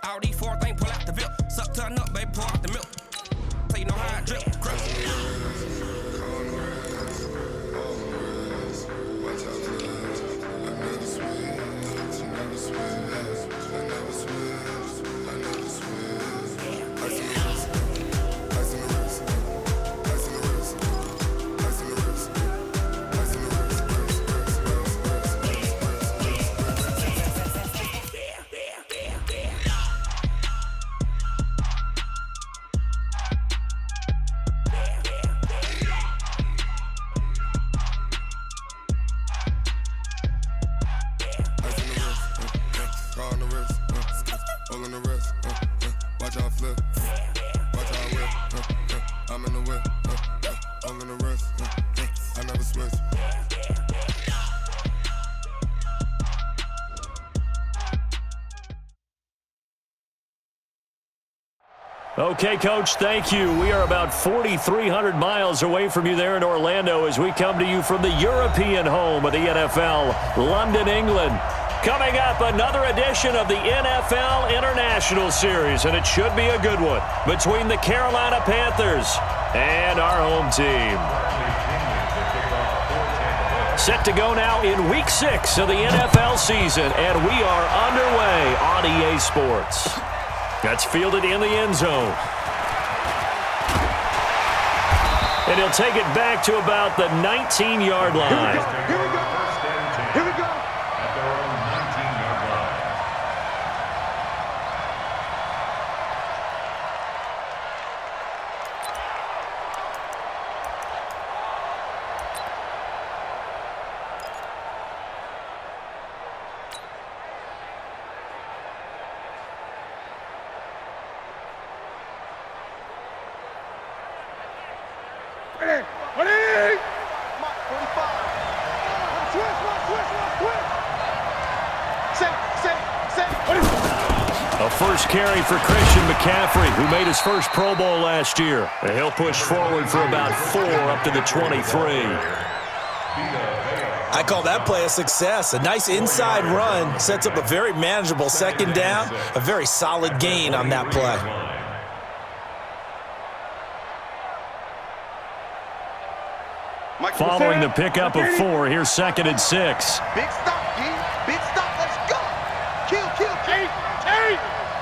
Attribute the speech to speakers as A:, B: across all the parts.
A: All these four things pull out the VIP. Suck, turn up, baby, pour out the milk. So you know how I drip.
B: Okay, Coach, thank you. We are about 4,300 miles away from you there in Orlando as we come to you from the European home of the NFL, London, England. Coming up, another edition of the NFL International Series, and it should be a good one, between the Carolina Panthers and our home team. Set to go now in Week 6 of the NFL season, and we are underway on EA Sports. That's fielded in the end zone. And he'll take it back to about the 19-yard line.
C: Here we go. Here we go.
D: At their own 19-yard line.
C: Ready?
E: Mark 45. Twist. Set.
B: A first carry for Christian McCaffrey, who made his first Pro Bowl last year. And he'll push forward for about 4 up to the 23.
F: I call that play a success. A nice inside run sets up a very manageable second down, a very solid gain on that play.
B: Following the pickup of 4, here's 2nd and 6.
E: Big stop, G. Big stop. Let's go. Kill.
C: Eight.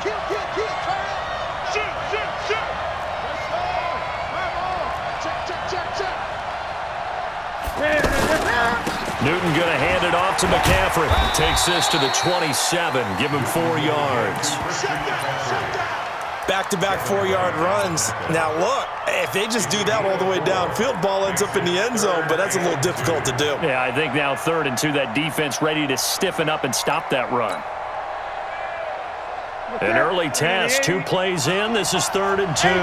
E: Kill. Turn up.
C: Shoot. Let's go. Come on. Check.
B: Newton going to hand it off to McCaffrey. Takes this to the 27. Give him 4 yards.
C: Shut down.
F: Back-to-back 4-yard runs. Now, look, if they just do that all the way downfield, ball ends up in the end zone, but that's a little difficult to do.
B: Yeah, I think now 3rd and 2, that defense ready to stiffen up and stop that run. An early test, 2 plays in. This is 3rd and 2.
E: 45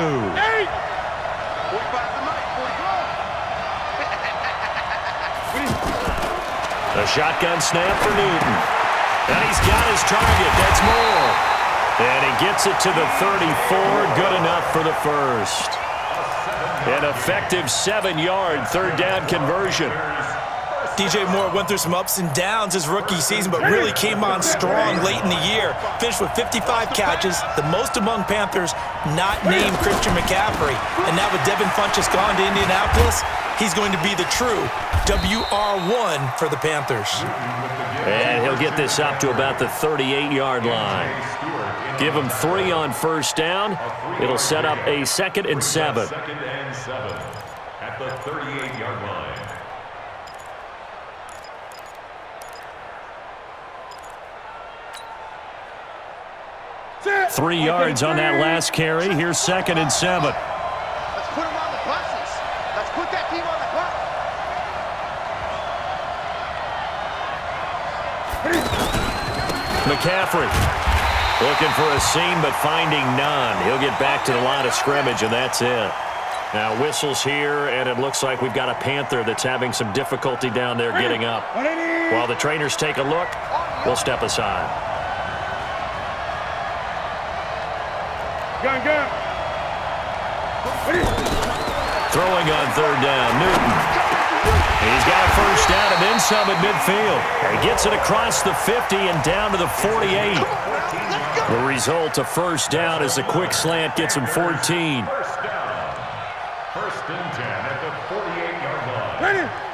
E: to Mike. 45.
B: A shotgun snap for Newton. And he's got his target. That's more. And he gets it to the 34. Good enough for the first. An effective 7-yard 3rd down conversion.
F: DJ Moore went through some ups and downs his rookie season, but really came on strong late in the year. Finished with 55 catches, the most among Panthers not named Christian McCaffrey. And now with Devin Funchess gone to Indianapolis, he's going to be the true WR1 for the Panthers.
B: And he'll get this up to about the 38-yard line. Give him 3 on 1st down. It'll set up a 2nd and 7.
D: 2nd and 7 at the 38-yard line.
C: Set.
B: 3 yards on that last carry. Here's 2nd and 7.
E: Let's put him on the buses. Let's put that team on the bus.
B: McCaffrey looking for a seam, but finding none. He'll get back to the line of scrimmage, and that's it. Now whistles here, and it looks like we've got a Panther that's having some difficulty down there getting up. While the trainers take a look, we'll step aside.
C: Gun.
B: Throwing on 3rd down, Newton. He's got a first down and then some at midfield. He gets it across the 50 and down to the 48.
E: Let's go.
B: The result, a first down as a quick slant gets him 14.
D: First down. First and 10 at the 48-yard line.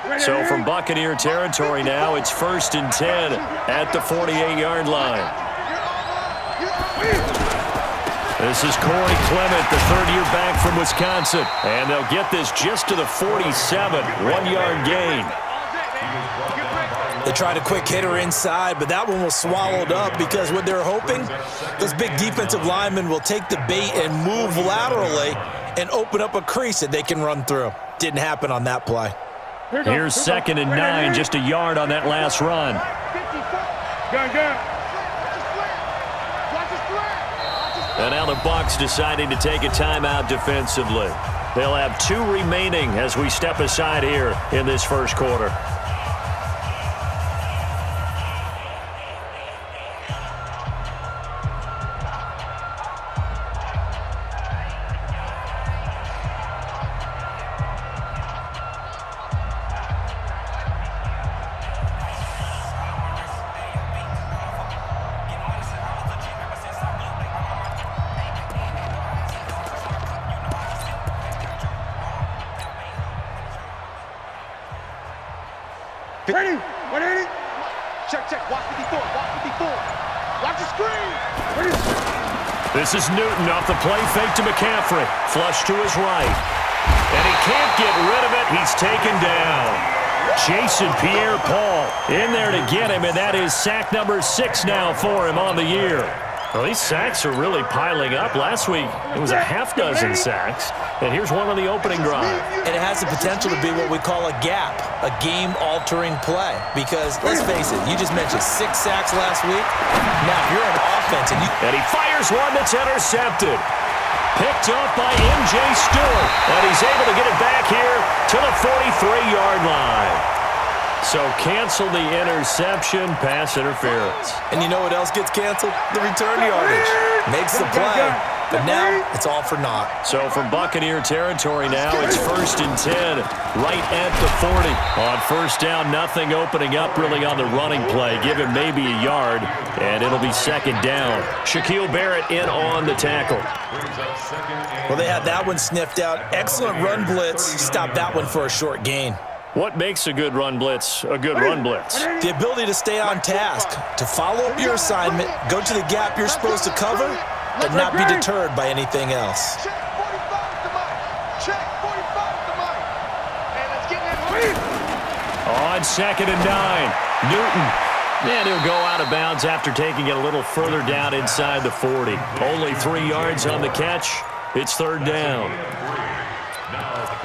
C: Ready.
B: So from Buccaneer territory now, it's first and 10 at the 48-yard line. This is Corey Clement, the third-year back from Wisconsin. And they'll get this just to the 47, one-yard gain.
F: They tried a quick hitter inside, but that one was swallowed up because what they're hoping, those big defensive linemen will take the bait and move laterally and open up a crease that they can run through. Didn't happen on that play.
B: Here's second and 9, just a yard on that last run.
C: Gun.
B: And now the Bucs deciding to take a timeout defensively. They'll have 2 remaining as we step aside here in this first quarter.
C: Ready. 180.
E: Check. Watch 54. Watch the screen.
C: Ready.
B: This is Newton off the play fake to McCaffrey. Flush to his right. And he can't get rid of it. He's taken down. Jason Pierre-Paul in there to get him, and that is sack number 6 now for him on the year. Well, these sacks are really piling up. Last week, it was a half dozen sacks. And here's one on the opening drive.
F: And it has the potential to be what we call a gap, a game-altering play. Because, let's face it, you just mentioned 6 sacks last week. Now, if you're an offense and you...
B: And he fires one that's intercepted. Picked up by M.J. Stewart. And he's able to get it back here to the 43-yard line. So cancel the interception, pass interference.
F: And you know what else gets canceled? The return yardage. Makes the play, but now it's all for naught.
B: So from Buccaneer territory now, it's first and 10, right at the 40. On first down, nothing opening up really on the running play. Give him maybe a yard, and it'll be second down. Shaquille Barrett in on the tackle.
F: Well, they had that one sniffed out. Excellent run blitz. Stopped that one for a short gain.
B: What makes a good run blitz a good run blitz?
F: The ability to stay on task, to follow up your assignment, go to the gap you're supposed to cover, and not be deterred by anything else.
E: Check 45 at the mic. Check 45 at the mic. And let's get that.
B: On second and 9, Newton. And he'll go out of bounds after taking it a little further down inside the 40. Only 3 yards on the catch. It's third down.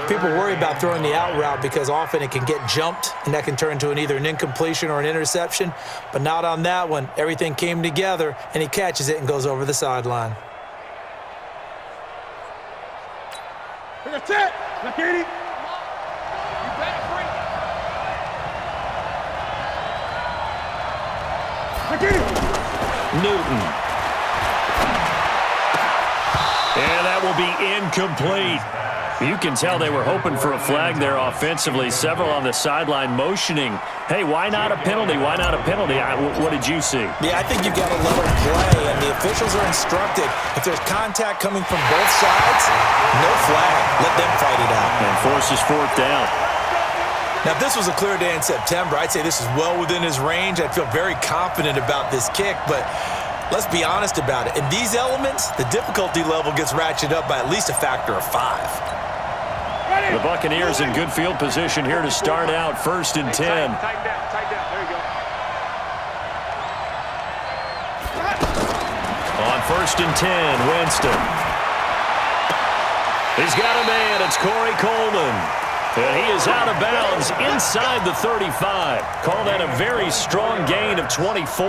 F: People worry about throwing the out route because often it can get jumped, and that can turn into either an incompletion or an interception. But not on that one. Everything came together, and he catches it and goes over the sideline.
C: That's it. Look at it.
E: You better bring it.
C: Look at it.
B: Newton. And that will be incomplete. You can tell they were hoping for a flag there offensively. Several on the sideline motioning, hey, why not a penalty? Why not a penalty? What did you see?
F: Yeah, I think you've got to let them play, and the officials are instructed. If there's contact coming from both sides, no flag. Let them fight it out.
B: And forces fourth down.
F: Now, if this was a clear day in September, I'd say this is well within his range. I'd feel very confident about this kick, but let's be honest about it. In these elements, the difficulty level gets ratcheted up by at least a factor of 5.
B: The Buccaneers in good field position here to start out first and 10.
C: Tighten down. There you go.
B: On first and 10, Winston. He's got a man. It's Corey Coleman. And he is out of bounds inside the 35. Call that a very strong gain of 24.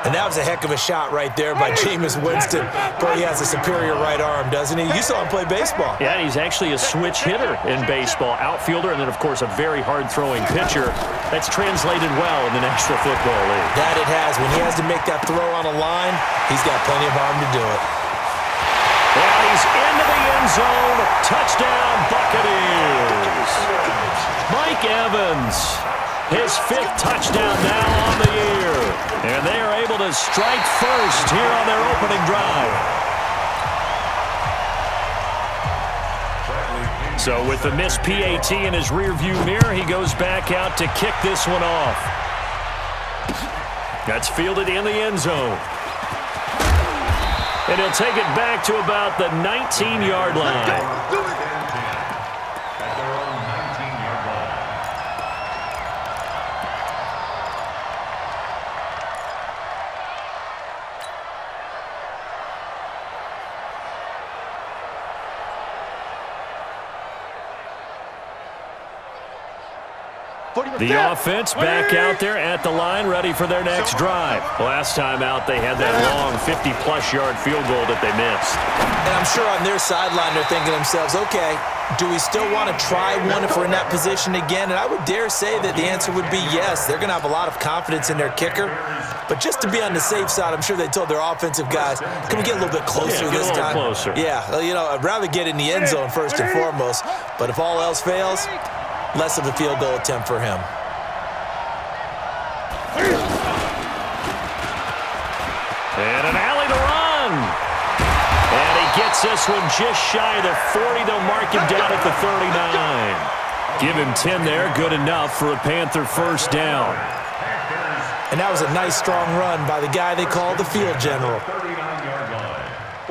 F: And that was a heck of a shot right there by Jameis Winston. Boy, he has a superior right arm, doesn't he? You saw him play baseball.
B: Yeah, he's actually a switch hitter in baseball. Outfielder, and then, of course, a very hard-throwing pitcher. That's translated well in the National Football League.
F: That it has. When he has to make that throw on a line, he's got plenty of arm to do it.
B: Well, he's into the end zone. Touchdown, Buccaneers. Mike Evans, his 5th touchdown now on the year. And to strike first here on their opening drive. So with the missed PAT in his rearview mirror, he goes back out to kick this one off. That's fielded in the end zone. And he'll take it back to about the 19-yard line. The offense back out there at the line, ready for their next drive. Last time out, they had that long 50-plus yard field goal that they missed.
F: And I'm sure on their sideline, they're thinking to themselves, okay, do we still want to try one if we're in that position again? And I would dare say that the answer would be yes. They're going to have a lot of confidence in their kicker. But just to be on the safe side, I'm sure they told their offensive guys, can we get a little bit closer this time?
B: Closer.
F: Yeah, I'd rather get in the end zone first and foremost. But if all else fails, less of a field goal attempt for him.
B: And an alley to run. And he gets this one just shy of the 40. They'll mark him down at the 39. Give him 10 there. Good enough for a Panther first down.
F: And that was a nice, strong run by the guy they called the field general.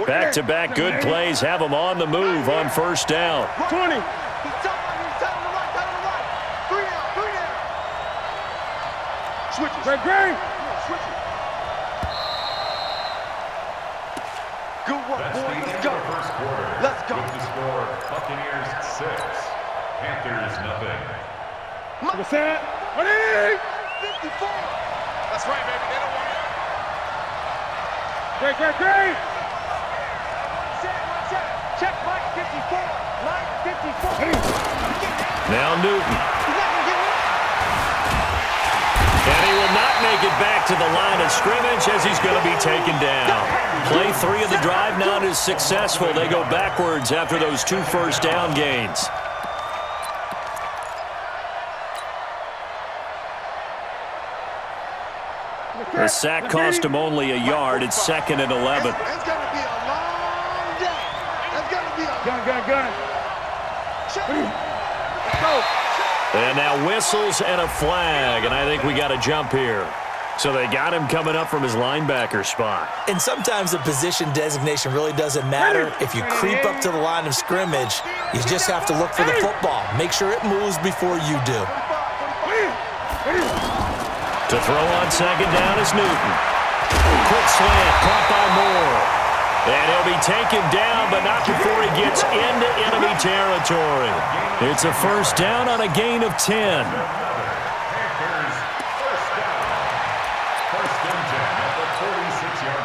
B: Back-to-back good plays have him on the move on first down.
C: 20. Great.
E: Good work, boy. Let's go. Let's go.
D: With the score, Buccaneers 6, Panthers nothing.
C: Look at that.
E: 54. That's right, baby. They don't want it.
C: Great.
E: Check Mike 54. Mike 54.
B: Now Newton. And he will not make it back to the line of scrimmage as he's going to be taken down. Play 3 of the drive not as successful. They go backwards after those 2 first down gains. The sack cost him only a yard. It's 2nd and 11.
E: It's going to be a long day. It's going to be a
C: Gun.
E: Let's go.
B: And now whistles and a flag, and I think we got a jump here. So they got him coming up from his linebacker spot.
F: And sometimes the position designation really doesn't matter. If you creep up to the line of scrimmage, you just have to look for the football. Make sure it moves before you do.
B: To throw on second down is Newton. Quick slant, caught by Moore. And he'll be taken down, but not before he gets into enemy territory. It's a first down on a gain of 10.
D: Panthers first down. First and 10 at the 46-yard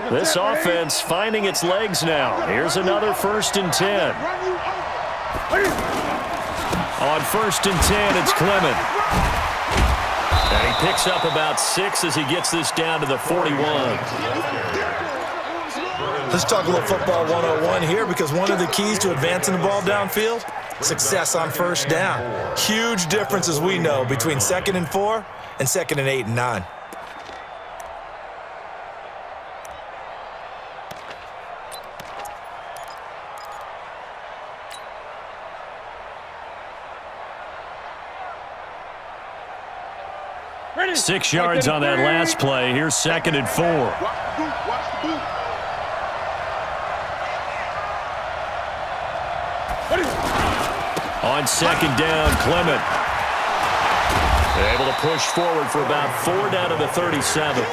D: line.
B: This offense finding its legs now. Here's another first and 10. On first and 10, it's Clement. And he picks up about 6 as he gets this down to the 41.
F: Let's talk a little football 101 here, because one of the keys to advancing the ball downfield, success on first down. Huge difference, as we know, between 2nd and 4 and 2nd and 8 and 9.
C: Ready.
B: 6 yards on that last play. Here's 2nd and 4.
E: Watch the boot.
B: On second down, Clement. Able to push forward for about 4 down to the 37.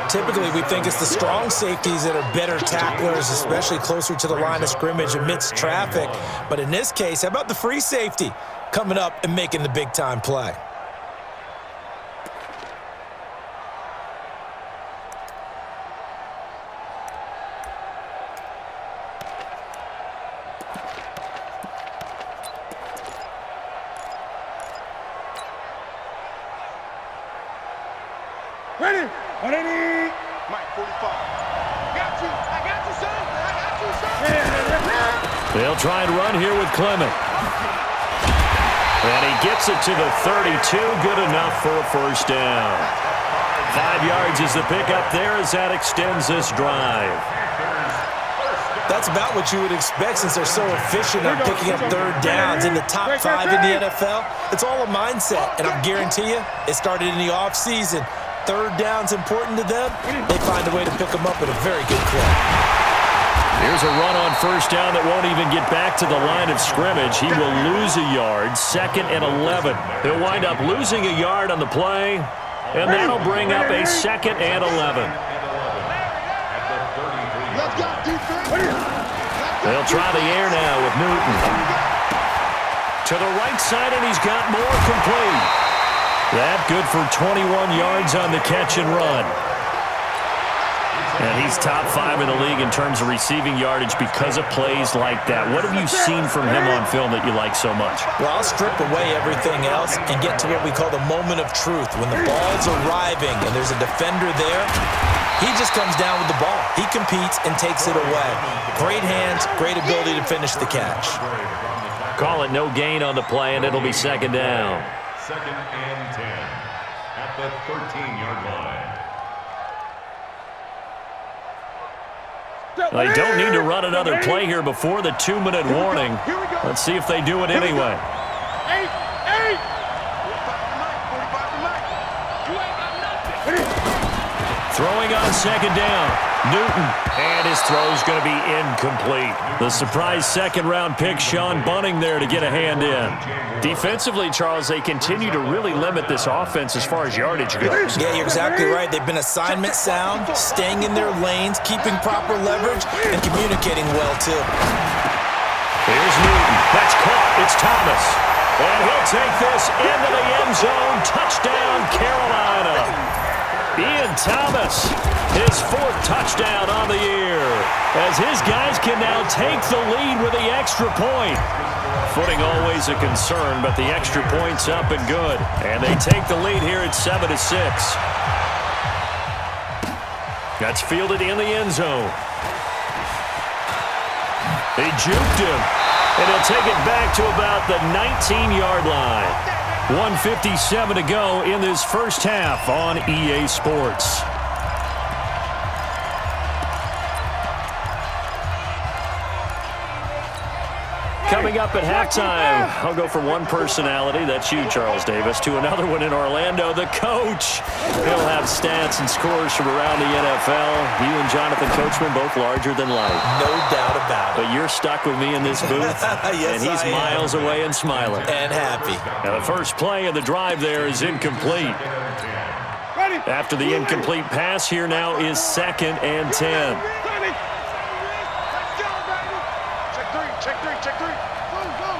F: Typically, we think it's the strong safeties that are better tacklers, especially closer to the line of scrimmage amidst traffic. But in this case, how about the free safety coming up and making the big-time play?
C: Ready.
E: Mike 45. I got you, son.
B: They'll try and run here with Clement. And he gets it to the 32. Good enough for a first down. 5 yards is the pickup there as that extends this drive.
F: That's about what you would expect since they're so efficient at picking up third downs in the top 5 in the NFL. It's all a mindset, and I guarantee you it started in the offseason. Third down's important to them. They find a way to pick them up at a very good clip.
B: Here's a run on first down that won't even get back to the line of scrimmage. He will lose a yard, 2nd and 11. He'll wind up losing a yard on the play, and that'll bring up a 2nd and 11. They'll try the air now with Newton. To the right side, and he's got more complete. That good for 21 yards on the catch and run. And he's top 5 in the league in terms of receiving yardage because of plays like that. What have you seen from him on film that you like so much?
F: Well, I'll strip away everything else and get to what we call the moment of truth. When the ball's arriving and there's a defender there, he just comes down with the ball. He competes and takes it away. Great hands, great ability to finish the catch.
B: Call it no gain on the play, and it'll be 2nd down.
D: 2nd and 10 at the 13-yard line.
B: They don't need to run another play here before the 2-minute warning. Let's see if they do it anyway. Throwing on 2nd down. Newton. And his throw's going to be incomplete. The surprise 2nd-round pick, Sean Bunting, there to get a hand in. Defensively, Charles, they continue to really limit this offense as far as yardage goes.
F: Yeah, you're exactly right. They've been assignment sound, staying in their lanes, keeping proper leverage, and communicating well, too.
B: Here's Newton. That's caught. It's Thomas. And he'll take this into the end zone. Touchdown, Carolina. Ian Thomas, his 4th touchdown on the year, as his guys can now take the lead with the extra point. Footing always a concern, but the extra point's up and good. And they take the lead here at 7-6. That's fielded in the end zone. They juked him, and he'll take it back to about the 19-yard line. 1:57 to go in this first half on EA Sports. Coming up at halftime, I'll go from one personality, that's you, Charles Davis, to another one in Orlando, the coach. He'll have stats and scores from around the NFL. You and Jonathan Coachman, both larger than life.
F: No doubt about it.
B: But you're stuck with me in this booth,
F: yes,
B: and he's miles away and smiling.
F: And happy.
B: Now, the first play of the drive there is incomplete. After the incomplete pass, here now is 2nd and 10.
E: Check three. Go.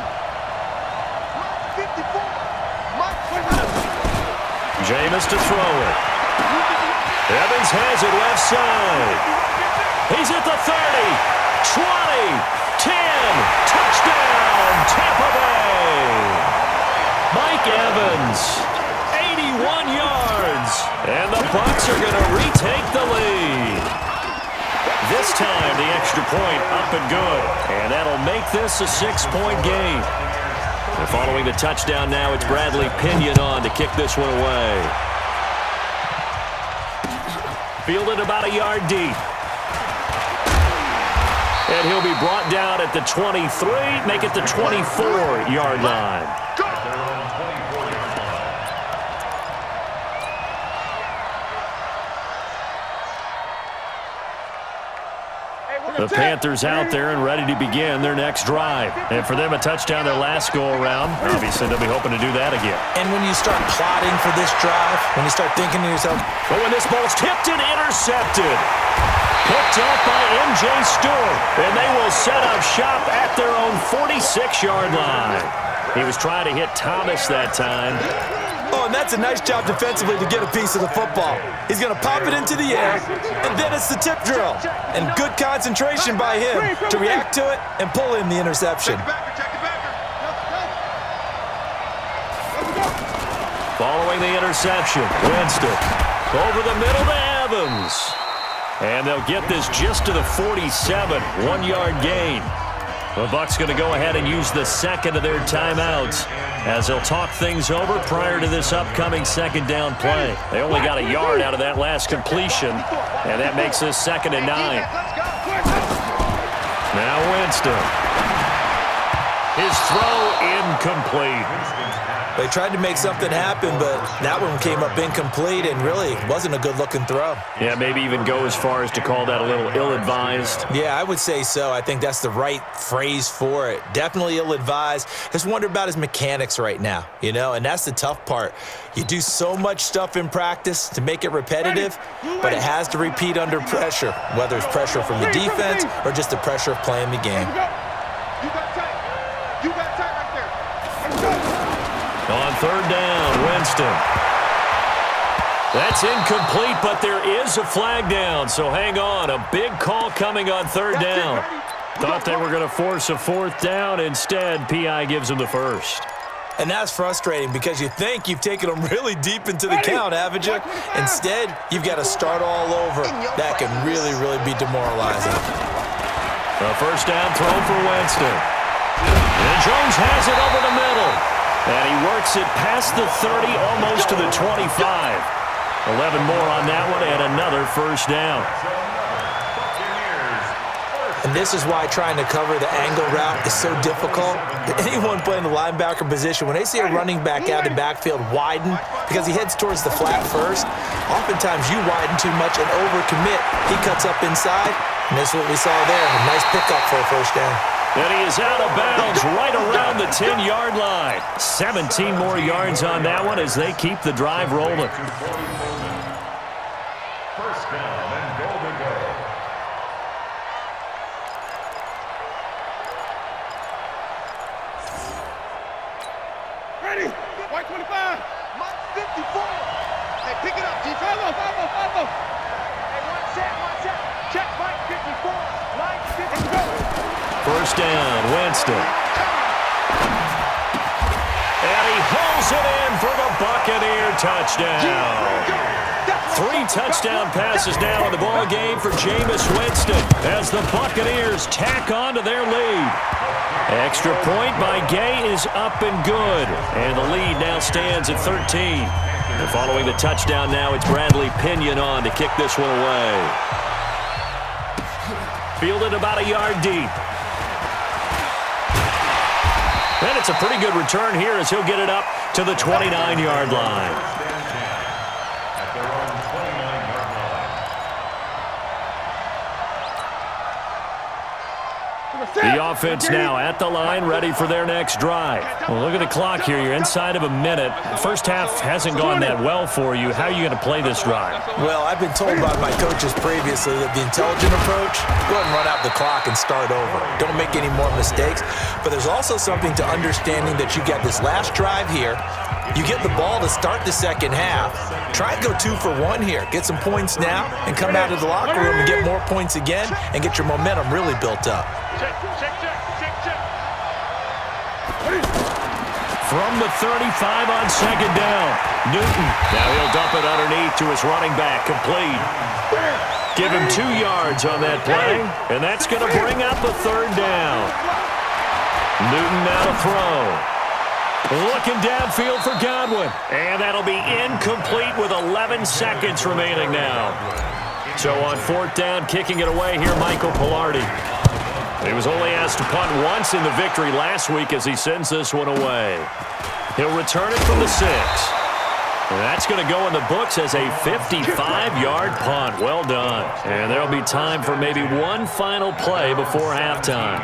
E: Mike 54.
B: Jameis to throw it. Evans has it left side. He's at the 30, 20, 10. Touchdown, Tampa Bay. Mike Evans, 81 yards. And the Bucs are going to retake the lead. This time, the extra point up and good. And that'll make this a 6-point game. And following the touchdown now, it's Bradley Pinion on to kick this one away. Fielded about a yard deep. And he'll be brought down at the 23, make it the 24-yard line. The Panthers out there and ready to begin their next drive. And for them, a touchdown their last go-around. Obviously, they'll be hoping to do that again.
F: And when you start plotting for this drive, when you start thinking to yourself,
B: but when this ball's tipped and intercepted, picked up by M.J. Stewart, and they will set up shop at their own 46-yard line. He was trying to hit Thomas that time.
F: Oh, and that's a nice job defensively to get a piece of the football. He's going to pop it into the air, and then it's the tip drill. And good concentration by him to react to it and pull in the interception.
B: Following the interception, Winston over the middle to Evans. And they'll get this just to the 47, 1-yard gain. The Bucs going to go ahead and use the second of their timeouts as they'll talk things over prior to this upcoming second down play. They only got a yard out of that last completion, and that makes this 2nd and 9. Now Winston. His throw incomplete.
F: They tried to make something happen, but that one came up incomplete and really wasn't a good-looking throw.
B: Yeah, maybe even go as far as to call that a little ill-advised.
F: Yeah, I would say so. I think that's the right phrase for it. Definitely ill-advised. Just wonder about his mechanics right now, you know, and that's the tough part. You do so much stuff in practice to make it repetitive, but it has to repeat under pressure, whether it's pressure from the defense or just the pressure of playing the game.
B: On 3rd down, Winston. That's incomplete, but there is a flag down, so hang on. A big call coming on 3rd down. Thought they were going to force a 4th down. Instead, P.I. gives them the first.
F: And that's frustrating because you think you've taken them really deep into the count, haven't you? Instead, you've got to start all over. That can really, really be demoralizing.
B: A 1st down throw for Winston. And Jones has it over the middle. And he works it past the 30, almost to the 25. 11 more on that one, and another 1st down.
F: And this is why trying to cover the angle route is so difficult. Anyone playing the linebacker position, when they see a running back out of the backfield widen because he heads towards the flat first, oftentimes you widen too much and overcommit. He cuts up inside, and that's what we saw there. A nice pickup for a 1st down.
B: And he is out of bounds right around the 10-yard line. 17 more yards on that one as they keep the drive rolling.
D: 1st down and goal to go.
C: Ready. White 25.
E: Mike 54. Hey, pick it up, G.
C: Follow.
E: Hey, one set. Check Mike 54. Mike 54.
B: 1st down, Winston. And he hauls it in for the Buccaneer touchdown. 3 touchdown passes now in the ball game for Jameis Winston as the Buccaneers tack on to their lead. Extra point by Gay is up and good, and the lead now stands at 13. And following the touchdown now, it's Bradley Pinion on to kick this one away. Fielded about a yard deep. And it's a pretty good return here as he'll get it up to the 29-yard line.
D: At their own 29-yard line.
B: The offense now at the line, ready for their next drive. Well, look at the clock here. You're inside of a minute. The first half hasn't gone that well for you. How are you going to play this drive?
F: Well, I've been told by my coaches previously that the intelligent approach, go ahead and run out the clock and start over. Don't make any more mistakes. But there's also something to understanding that you got this last drive here. You get the ball to start the second half. Try and go 2 for 1 here. Get some points now and come out of the locker room and get more points again and get your momentum really built up.
E: Check.
B: From the 35 on 2nd down, Newton. Now he'll dump it underneath to his running back, complete. Give him 2 yards on that play, and that's going to bring up a 3rd down. Newton now to throw. Looking downfield for Godwin, and that'll be incomplete with 11 seconds remaining now. So on 4th down, kicking it away here, Michael Pilardi. He was only asked to punt once in the victory last week as he sends this one away. He'll return it from the 6. And that's going to go in the books as a 55-yard punt. Well done. And there'll be time for maybe one final play before halftime.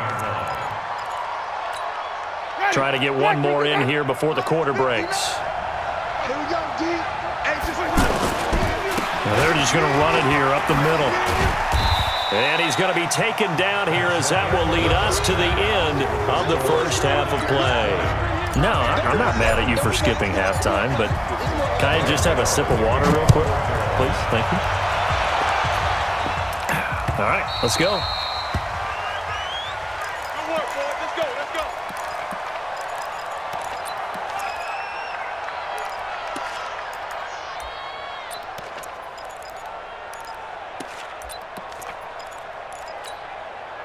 B: Try to get one more in here before the quarter breaks.
E: Here we go, D.
B: Now they're just going to run it here up the middle. And he's going to be taken down here as that will lead us to the end of the first half of play. No, I'm not mad at you for skipping halftime, but can I just have a sip of water real quick, please? Thank you. All right, let's go.
E: Good work, boys. Let's go.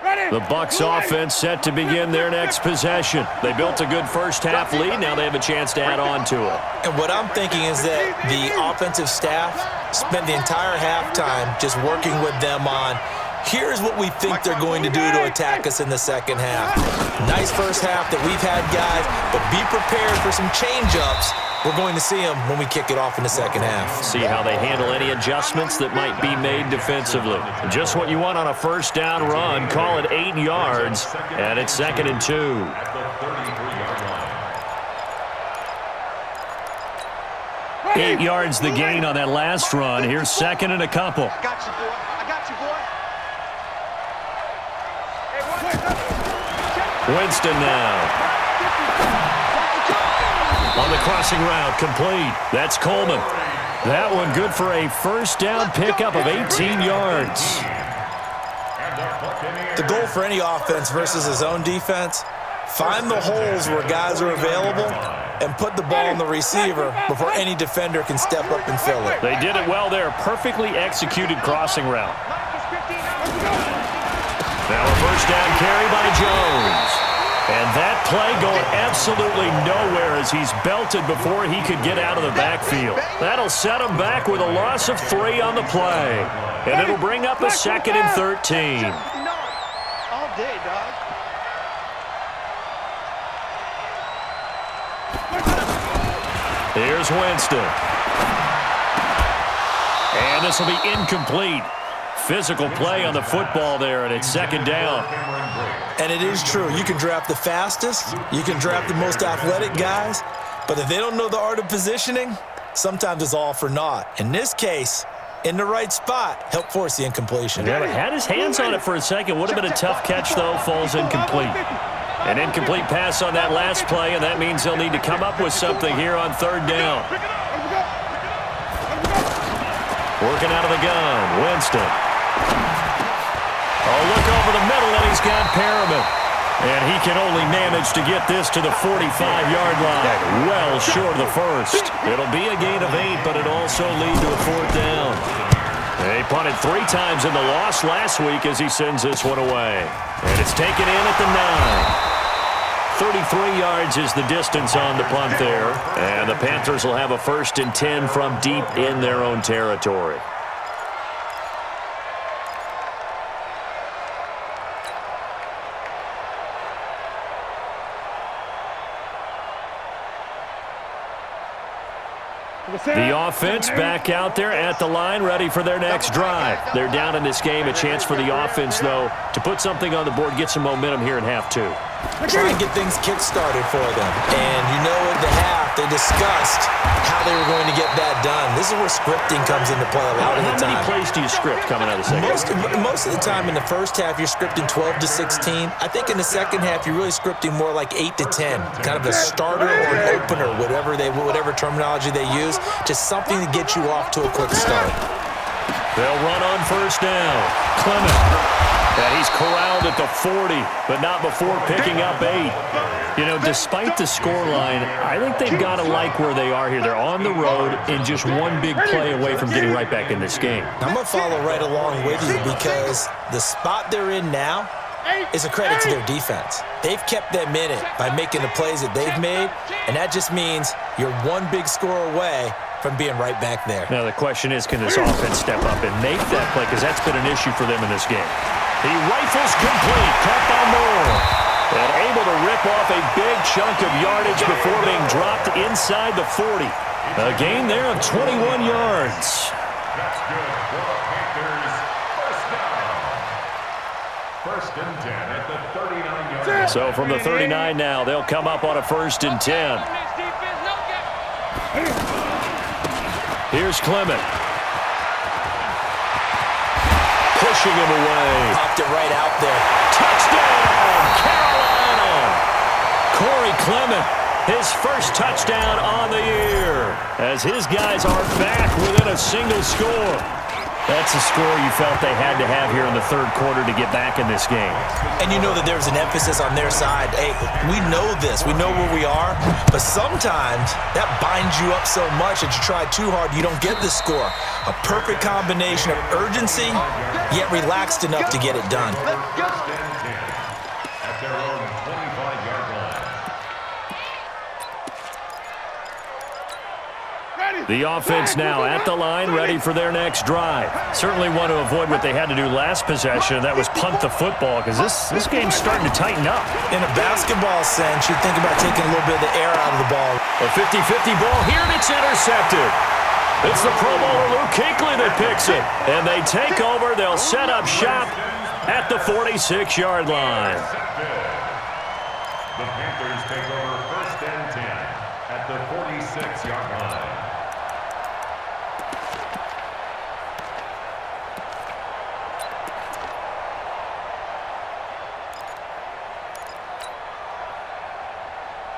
B: The Bucs offense set to begin their next possession. They built a good first-half lead. Now they have a chance to add on to it.
F: And what I'm thinking is that the offensive staff spent the entire halftime just working with them on, here's what we think they're going to do to attack us in the second half. Nice first half that we've had, guys, but be prepared for some change-ups. We're going to see them when we kick it off in the second half.
B: See how they handle any adjustments that might be made defensively. Just what you want on a first down run. Call it 8 yards, and it's 2nd and 2.
D: At the 33-yard line.
B: 8 yards the gain on that last run. Here's 2nd and a couple.
E: I got you, boy. I got you, boy.
B: Winston now. On the crossing route, complete. That's Coleman. That one good for a first down pickup of 18 yards.
F: The goal for any offense versus his own defense, find the holes where guys are available and put the ball on the receiver before any defender can step up and fill it.
B: They did it well there. Perfectly executed crossing route. Now a first down carry by Jones. And that play going absolutely nowhere as he's belted before he could get out of the backfield. That'll set him back with a loss of 3 on the play. And it'll bring up a 2nd and 13.
E: All day, dog.
B: Here's Winston. And this will be incomplete. Physical play on the football there, and it's 2nd down.
F: And it is true. You can draft the fastest. You can draft the most athletic guys. But if they don't know the art of positioning, sometimes it's all for naught. In this case, in the right spot, help force the incompletion.
B: Yeah, but had his hands on it for a second. Would have been a tough catch, though. Falls incomplete. An incomplete pass on that last play, and that means they'll need to come up with something here on 3rd down. Working out of the gun, Winston. Oh, look over the middle, and he's got Perriman. And he can only manage to get this to the 45-yard line. Well short of the first. It'll be a gain of 8, but it'll also lead to a 4th down. They punted 3 times in the loss last week as he sends this one away. And it's taken in at the 9. 33 yards is the distance on the punt there. And the Panthers will have a 1st and 10 from deep in their own territory. The offense back out there at the line, ready for their next drive. They're down in this game. A chance for the offense, though, to put something on the board, get some momentum here in half 2.
F: Try and get things kick-started for them. And you know at the half, they discussed how they were going to get that done. This is where scripting comes into play a lot of the time.
B: How many plays do you script coming out of the second half?
F: Most of the time in the first half, you're scripting 12 to 16. I think in the second half, you're really scripting more like 8 to 10. Kind of a starter or an opener, whatever terminology they use. Just something to get you off to a quick start.
B: They'll run on 1st down. Clement. And he's corralled at the 40, but not before picking up 8. You know, despite the scoreline, I think they've got to like where they are here. They're on the road and just one big play away from getting right back in this game.
F: I'm going to follow right along with you because the spot they're in now is a credit to their defense. They've kept them in it by making the plays that they've made, and that just means you're one big score away from being right back there.
B: Now, the question is, can this offense step up and make that play? Because that's been an issue for them in this game. He rifles complete, caught by Moore. And able to rip off a big chunk of yardage before being dropped inside the 40. A gain there of 21 yards.
D: That's good for the Panthers. First down. 1st and 10 at the 39-yard line.
B: So from the 39 now, they'll come up on a 1st and 10. Here's Clement. Pushing him away.
F: Popped it right out there.
B: Touchdown, Carolina! Corey Clement, his first touchdown on the year, as his guys are back within a single score. That's a score you felt they had to have here in the 3rd quarter to get back in this game.
F: And you know that there's an emphasis on their side. Hey, we know this. We know where we are. But sometimes that binds you up so much that you try too hard, you don't get the score. A perfect combination of urgency, yet relaxed enough to get it done.
B: The offense now at the line, ready for their next drive. Certainly want to avoid what they had to do last possession, and that was punt the football, because this game's starting to tighten up.
F: In a basketball sense, you think about taking a little bit of the air out of the ball.
B: A 50-50 ball here, and it's intercepted. It's the Pro Bowler Luke Kuechly that picks it. And they take over. They'll set up shop at the 46-yard line.
D: The Panthers take over 1st and 10 at the 46-yard line.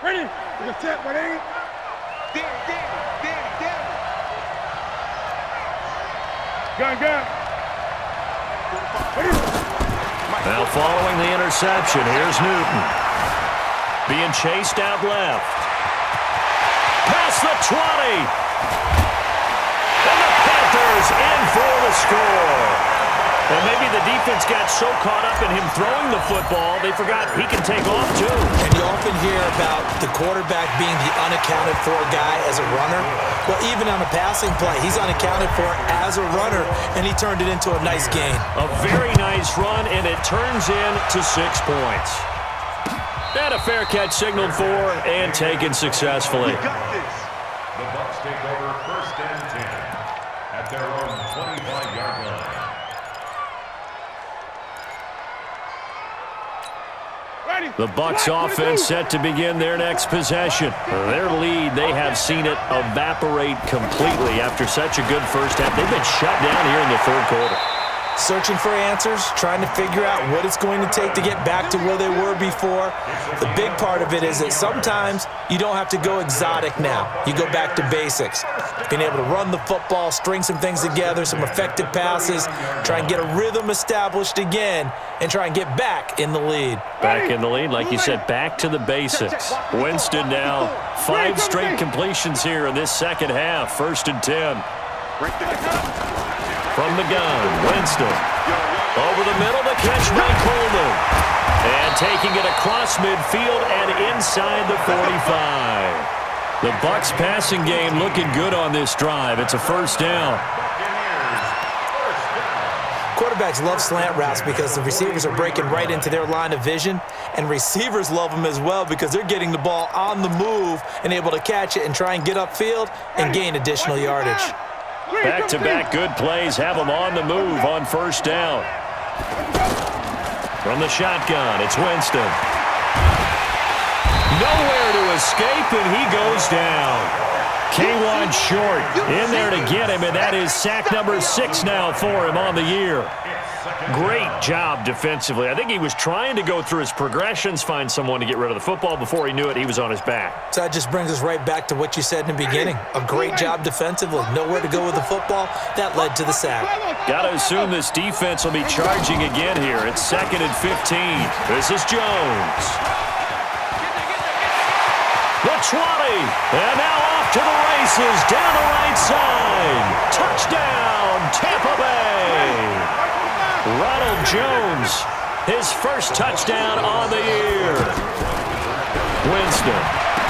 C: Ready? We're set, ready?
E: Danny.
C: Gun.
B: Now following the interception, here's Newton. Being chased out left. Past the 20. And the Panthers in for the score. And maybe the defense got so caught up in him throwing the football, they forgot he can take off too.
F: And you often hear about the quarterback being the unaccounted for guy as a runner. Well, even on a passing play, he's unaccounted for as a runner, and he turned it into a nice gain.
B: A very nice run, and it turns into 6 points. And a fair catch signaled for and taken successfully.
D: The Bucs take over 1st and 10 at their own 25-yard line.
B: The Bucs offense set to begin their next possession. Their lead, they have seen it evaporate completely after such a good first half. They've been shut down here in the 3rd quarter.
F: Searching for answers, trying to figure out what it's going to take to get back to where they were before. The big part of it is that sometimes you don't have to go exotic now. You go back to basics. Being able to run the football, string some things together, some effective passes, try and get a rhythm established again, and try and get back in the lead.
B: Back in the lead, like you said, back to the basics. Winston now, 5 straight completions here in this second half. 1st and 10. From the gun, Winston. Over the middle, the catch by Coleman. And taking it across midfield and inside the 45. The Bucs passing game looking good on this drive. It's a 1st down.
F: Quarterbacks love slant routes because the receivers are breaking right into their line of vision, and receivers love them as well because they're getting the ball on the move and able to catch it and try and get upfield and gain additional yardage.
B: Back-to-back good plays have them on the move on 1st down. From the shotgun, it's Winston. Nowhere to escape, and he goes down. K1 short in there to get him, and that is sack number 6 now for him on the year. Great job defensively. I think he was trying to go through his progressions, find someone to get rid of the football. Before he knew it, he was on his back.
F: So that just brings us right back to what you said in the beginning. A great job defensively. Nowhere to go with the football. That led to the sack.
B: Got to assume this defense will be charging again here. It's 2nd and 15. This is Jones. The 20. And now off to the races down the right side. Touchdown, Tampa Bay. Ronald Jones, his first touchdown on the year. Winston.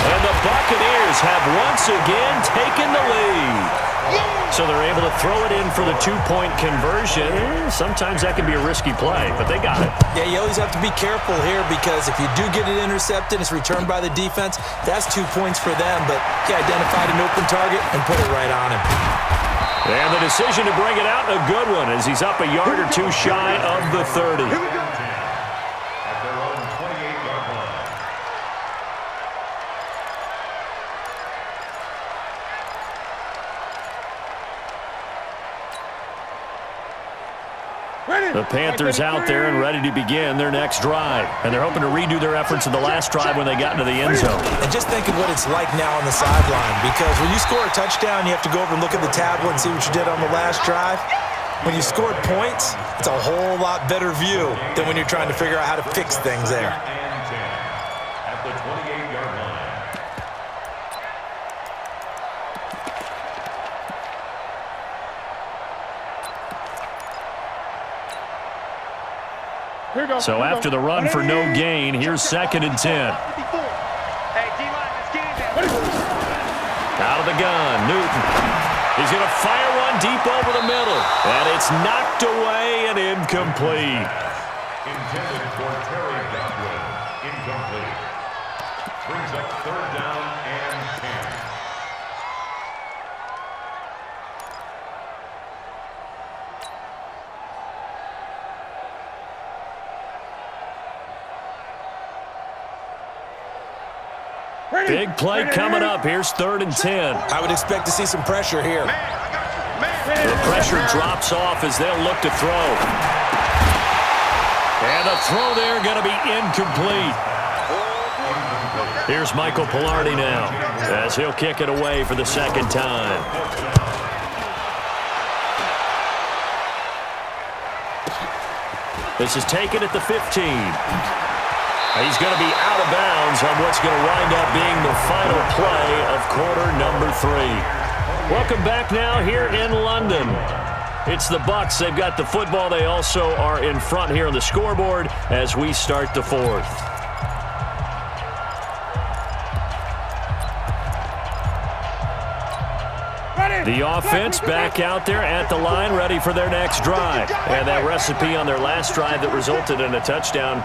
B: And the Buccaneers have once again taken the lead. So they're able to throw it in for the 2-point conversion. Sometimes that can be a risky play, but they got it.
F: Yeah, you always have to be careful here because if you do get it intercepted, it's returned by the defense. That's 2 points for them, but he identified an open target and put it right on him.
B: And the decision to bring it out, a good one, as he's up a yard or 2 shy of the 30.
D: At their own 28-yard line.
B: The Panthers out there and ready to begin their next drive. And they're hoping to redo their efforts of the last drive when they got into the end zone.
F: And just think of what it's like now on the sideline, because when you score a touchdown, you have to go over and look at the tablet and see what you did on the last drive. When you scored points, it's a whole lot better view than when you're trying to figure out how to fix things there.
D: And 10 at the 28-yard line.
B: So after the run for no gain, here's 2nd and 10.
E: Hey, D-line, let's get in there.
B: Out of the gun, Newton. He's going to fire one deep over the middle. And it's knocked away and incomplete.
D: Intended for Terry Godwin. Incomplete. Brings up third down and 10.
B: Big play coming up. Here's 3rd and 10.
F: I would expect to see some pressure here.
B: The pressure drops off as they'll look to throw. And the throw there going to be incomplete. Here's Michael Pilardi now as he'll kick it away for the 2nd time. This is taken at the 15. He's going to be out of bounds on what's going to wind up being the final play of quarter number 3. Welcome back now here in London. It's the Bucs. They've got the football. They also are in front here on the scoreboard as we start the 4th. The offense back out there at the line, ready for their next drive. And that recipe on their last drive that resulted in a touchdown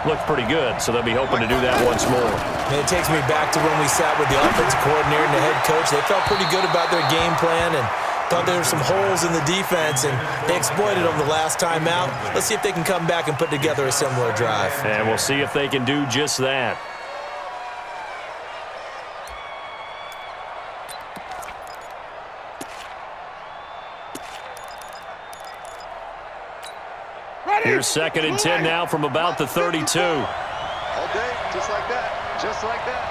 B: looked pretty good, so they'll be hoping to do that once more.
F: It takes me back to when we sat with the offensive coordinator and the head coach. They felt pretty good about their game plan and thought there were some holes in the defense, and they exploited them the last time out. Let's see if they can come back and put together a similar drive.
B: And we'll see if they can do just that. Here's 2nd and 10 now from about the 32.
E: All day, just like that. Just like that.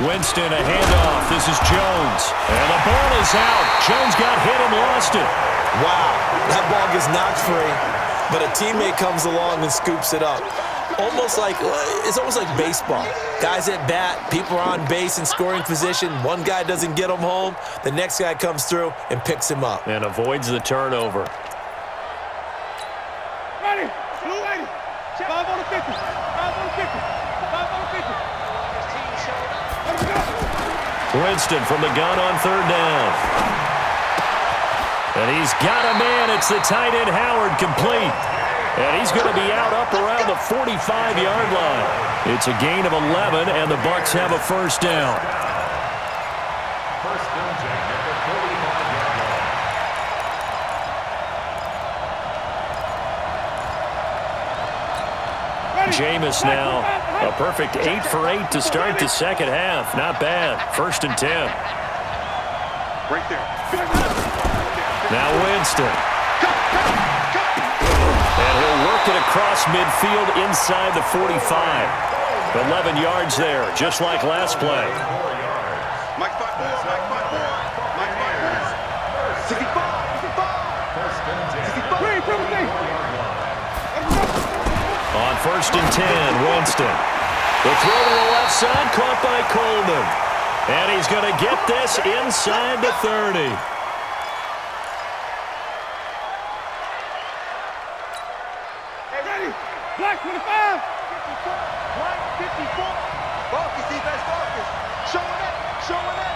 B: Winston, a handoff. This is Jones. And the ball is out. Jones got hit and lost it.
F: Wow, that ball gets knocked free, but a teammate comes along and scoops it up. It's almost like baseball. Guys at bat, people are on base in scoring position. One guy doesn't get him home. The next guy comes through and picks him up.
B: And avoids the turnover.
C: Ready, blue 80, 5 on the 50, 5 on the 50, 5 on the 50. Let's go.
B: Winston from the gun on 3rd down. And he's got a man. It's the tight end Howard, complete. And he's going to be out up around the 45-yard line. It's a gain of 11, and the Bucs have a 1st down.
D: First and 10 at the 45-yard line.
B: Jameis now, a perfect 8 for 8 to start the 2nd half. Not bad. 1st and 10.
E: Right there.
B: Now Winston. And he'll work it across midfield inside the 45. 11 yards there, just like last play.
E: Mike 5-4, Mike 5-4, Mike 5-4. 65, 65. 65.
B: On 1st and 10, Winston. The throw to the left side, caught by Coleman. And he's going to get this inside the 30.
C: Black 25.
E: 54. Black 54. Focus, defense, focus. Showing it. Showing it.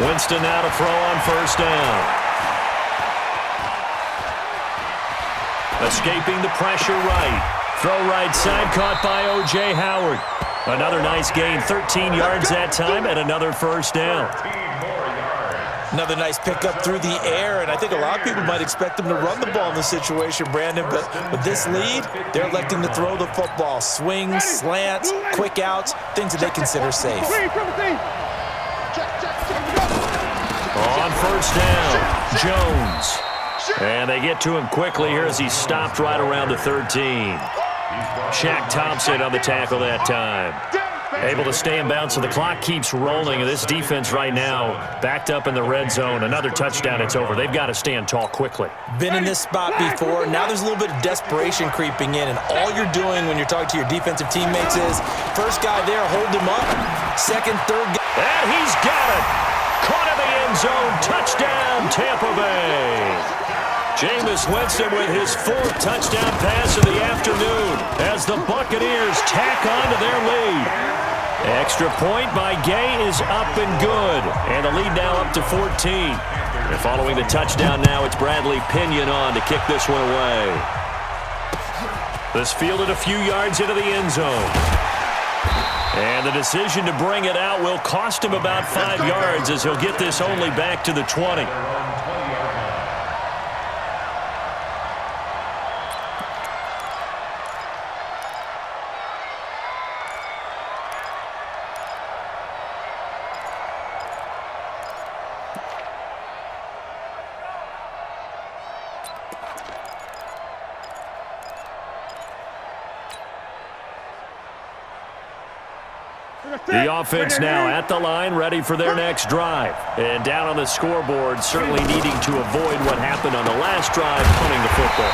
B: Winston now to throw on 1st down. Escaping the pressure right. Throw right side, caught by O.J. Howard. Another nice gain, 13 yards that time, and another 1st down.
F: Another nice pickup through the air, and I think a lot of people might expect them to run the ball in this situation, Brandon, but with this lead, they're electing to throw the football. Swings, slants, quick outs, things that they consider safe.
B: On 1st down, Jones. And they get to him quickly here as he stopped right around the 13. Shaq Thompson on the tackle that time. Able to stay in bounds, so the clock keeps rolling. And this defense right now backed up in the red zone. Another touchdown, it's over. They've got to stand tall quickly.
F: Been in this spot before. Now there's a little bit of desperation creeping in, and all you're doing when you're talking to your defensive teammates is first guy there, hold him up. Second, third guy.
B: And he's got it. Caught in the end zone. Touchdown, Tampa Bay. Jameis Winston with his 4th touchdown pass of the afternoon as the Buccaneers tack on to their lead. Extra point by Gay is up and good, and the lead now up to 14. And following the touchdown now, it's Bradley Pinion on to kick this one away. This fielded a few yards into the end zone. And the decision to bring it out will cost him about 5 yards as he'll get this only back to the 20. The offense now at the line, ready for their next drive. And down on the scoreboard, certainly needing to avoid what happened on the last drive, punting the football.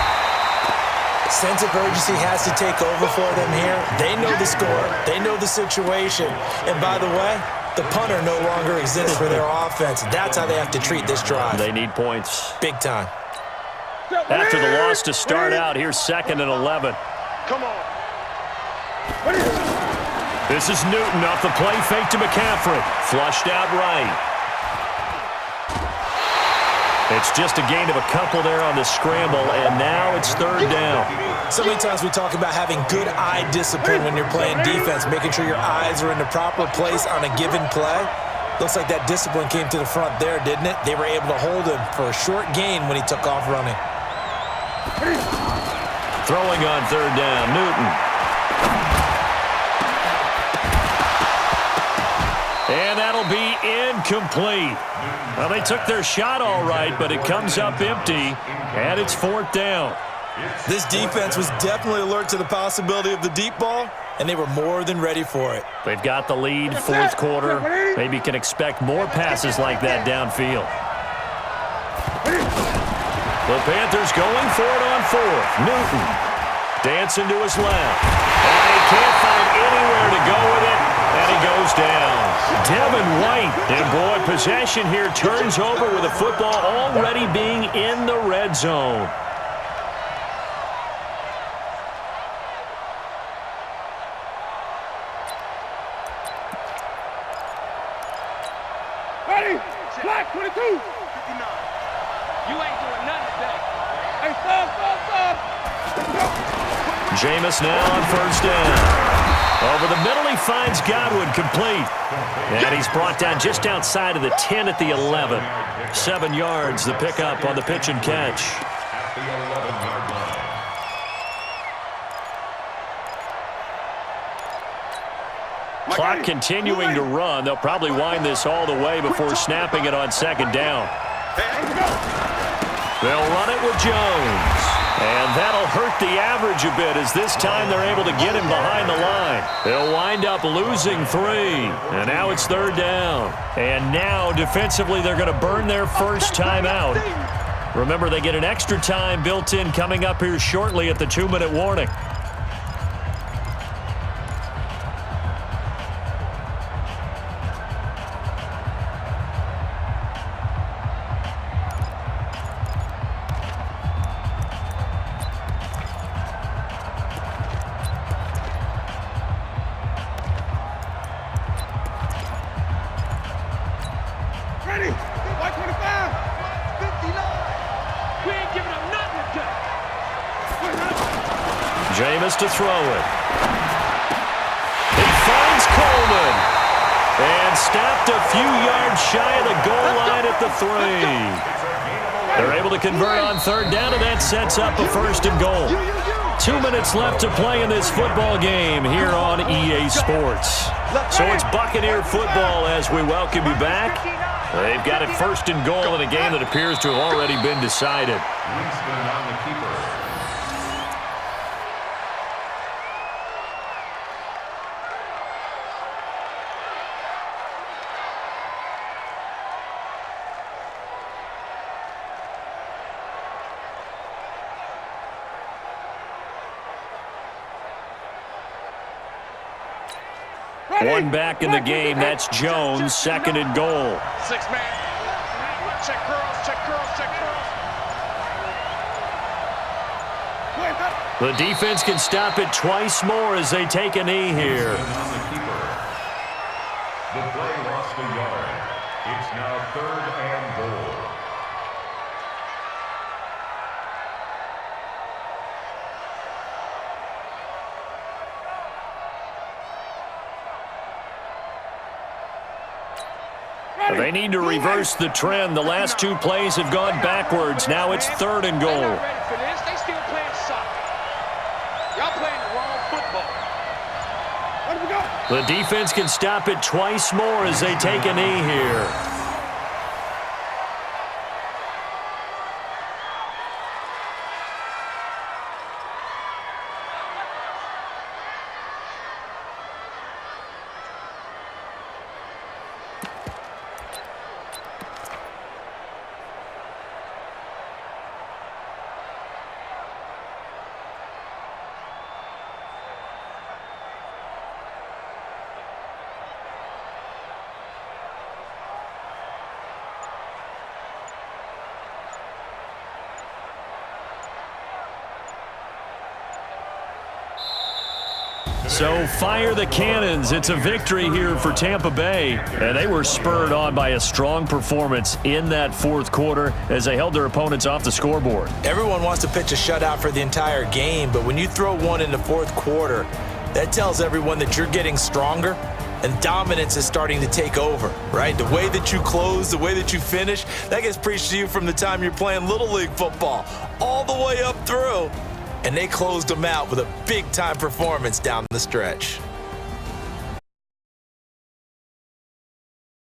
F: Sense of urgency has to take over for them here. They know the score. They know the situation. And by the way, the punter no longer exists for their offense. That's how they have to treat this drive.
B: They need points.
F: Big time.
B: After the loss to start out, here's 2nd and 11.
E: Come on.
B: This is Newton off the play fake to McCaffrey. Flushed out right. It's just a gain of a couple there on the scramble, and now it's 3rd down.
F: So many times we talk about having good eye discipline when you're playing defense, making sure your eyes are in the proper place on a given play. Looks like that discipline came to the front there, didn't it? They were able to hold him for a short gain when he took off running.
B: Throwing on 3rd down, Newton. And that'll be incomplete. Well, they took their shot all right, but it comes up empty, and it's 4th down.
F: This defense was definitely alert to the possibility of the deep ball, and they were more than ready for it.
B: They've got the lead, 4th quarter. Maybe you can expect more passes like that downfield. The Panthers going for it on 4th. Newton dancing to his left. And he can't find anywhere to go with it, and he goes down. Devin White, and boy, possession here turns over with the football already being in the red zone.
C: Ready? Black 22. 59. You ain't doing nothing today. Hey, stop.
B: Jameis now on 1st down. Over the middle, he finds Godwin complete. And he's brought down just outside of the 10 at the 11. 7 yards, the pickup on the pitch and catch. Clock continuing to run. They'll probably wind this all the way before snapping it on 2nd down. They'll run it with Jones. And that'll hurt the average a bit as this time they're able to get him behind the line. They'll wind up losing 3. And now it's 3rd down. And now defensively they're going to burn their first timeout. Remember, they get an extra time built in coming up here shortly at the 2-minute warning.
C: Ready? White 25. 59. We ain't giving up nothing today.
B: Jameis to throw it. He finds Coleman. And stopped a few yards shy of the goal line at the 3. They're able to convert on 3rd down, and that sets up a 1st and goal. 2 minutes left to play in this football game here on EA Sports. So it's Buccaneer football as we welcome you back. They've got it 1st and goal in a game that appears to have already been decided.
D: Winston on the keeper.
B: One back in the game. That's Jones, 2nd and goal.
E: 6 man. Check curls, check curls, check curls.
B: The defense can stop it twice more as they take a knee here.
D: On the keeper. The play lost a yard. It's now 3rd and goal.
B: They need to reverse the trend. The last 2 plays have gone backwards. Now it's 3rd and goal.
C: They're not ready for this. They still playing soccer. Y'all playing the wrong football. Let we go.
B: The defense can stop it twice more as they take a knee here. So fire the cannons. It's a victory here for Tampa Bay. And they were spurred on by a strong performance in that 4th quarter as they held their opponents off the scoreboard.
F: Everyone wants to pitch a shutout for the entire game, but when you throw one in the 4th quarter, that tells everyone that you're getting stronger and dominance is starting to take over, right? The way that you close, the way that you finish, that gets preached to you from the time you're playing Little League football all the way up through. And they closed them out with a big-time performance down the stretch.